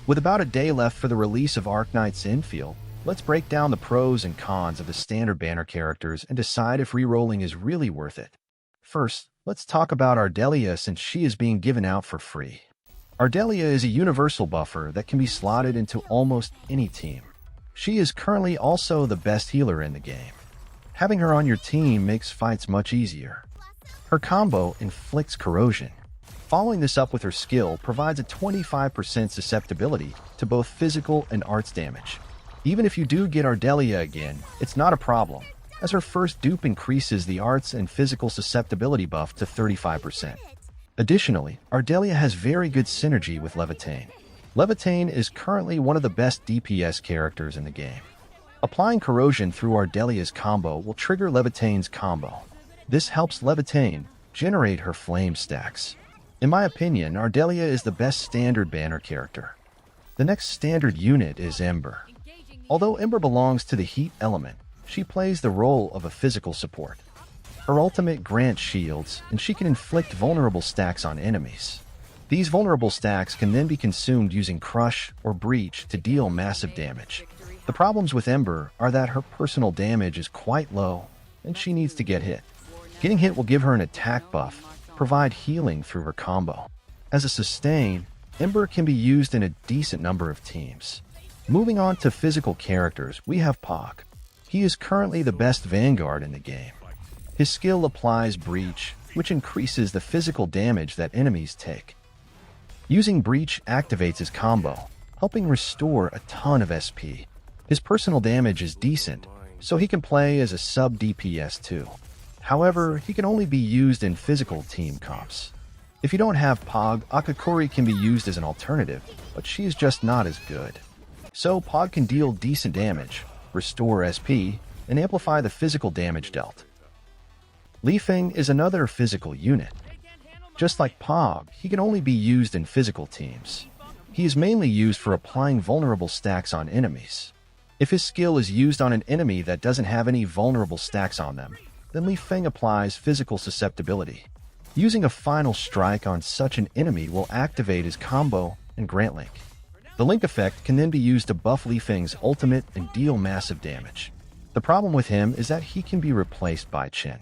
With about a day left for the release of Arknights Endfield, let's break down the pros and cons of the standard banner characters and decide if rerolling is really worth it. First, let's talk about Ardelia since she is being given out for free. Ardelia is a universal buffer that can be slotted into almost any team. She is currently also the best healer in the game. Having her on your team makes fights much easier. Her combo inflicts corrosion. Following this up with her skill provides a 25% susceptibility to both physical and arts damage. Even if you do get Ardelia again, it's not a problem, as her first dupe increases the arts and physical susceptibility buff to 35%. Additionally, Ardelia has very good synergy with Lifeng. Lifeng is currently one of the best DPS characters in the game. Applying corrosion through Ardelia's combo will trigger Lifeng's combo. This helps Lifeng generate her flame stacks. In my opinion, Ardelia is the best standard banner character. The next standard unit is Ember. Although Ember belongs to the heat element, she plays the role of a physical support. Her ultimate grants shields, and she can inflict vulnerable stacks on enemies. These vulnerable stacks can then be consumed using Crush or Breach to deal massive damage. The problems with Ember are that her personal damage is quite low, and she needs to get hit. Getting hit will give her an attack buff, provide healing through her combo. As a sustain, Ember can be used in a decent number of teams. Moving on to physical characters, we have Pog. He is currently the best Vanguard in the game. His skill applies Breach, which increases the physical damage that enemies take. Using Breach activates his combo, helping restore a ton of SP. His personal damage is decent, so he can play as a sub-DPS too. However, he can only be used in physical team comps. If you don't have Pog, Akakori can be used as an alternative, but she is just not as good. So Pog can deal decent damage, restore SP, and amplify the physical damage dealt. Lifeng is another physical unit. Just like Pog, he can only be used in physical teams. He is mainly used for applying vulnerable stacks on enemies. If his skill is used on an enemy that doesn't have any vulnerable stacks on them, then Lifeng applies physical susceptibility. Using a final strike on such an enemy will activate his combo and grant link. The link effect can then be used to buff Lifeng's ultimate and deal massive damage. The problem with him is that he can be replaced by Chen.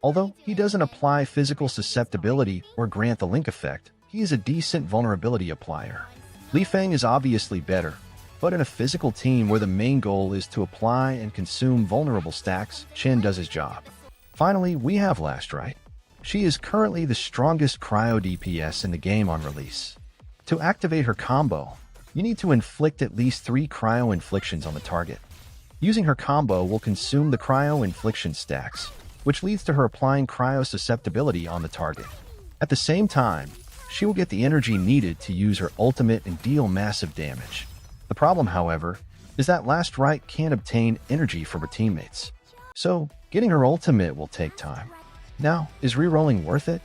Although he doesn't apply physical susceptibility or grant the link effect, he is a decent vulnerability applier. Lifeng is obviously better, but in a physical team where the main goal is to apply and consume vulnerable stacks, Chen does his job. Finally, we have Rite. She is currently the strongest cryo DPS in the game on release. To activate her combo, you need to inflict at least 3 cryo inflictions on the target. Using her combo will consume the cryo infliction stacks, which leads to her applying cryo susceptibility on the target. At the same time, she will get the energy needed to use her ultimate and deal massive damage. The problem, however, is that Rite can't obtain energy from her teammates. So, getting her ultimate will take time. Now, is rerolling worth it?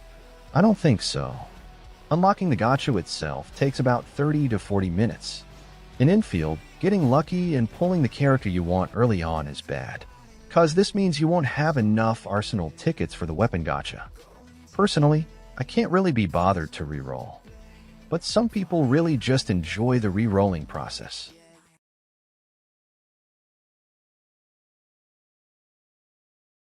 I don't think so. Unlocking the gacha itself takes about 30 to 40 minutes. In Endfield, getting lucky and pulling the character you want early on is bad, cause this means you won't have enough arsenal tickets for the weapon gacha. Personally, I can't really be bothered to reroll. But some people really just enjoy the rerolling process.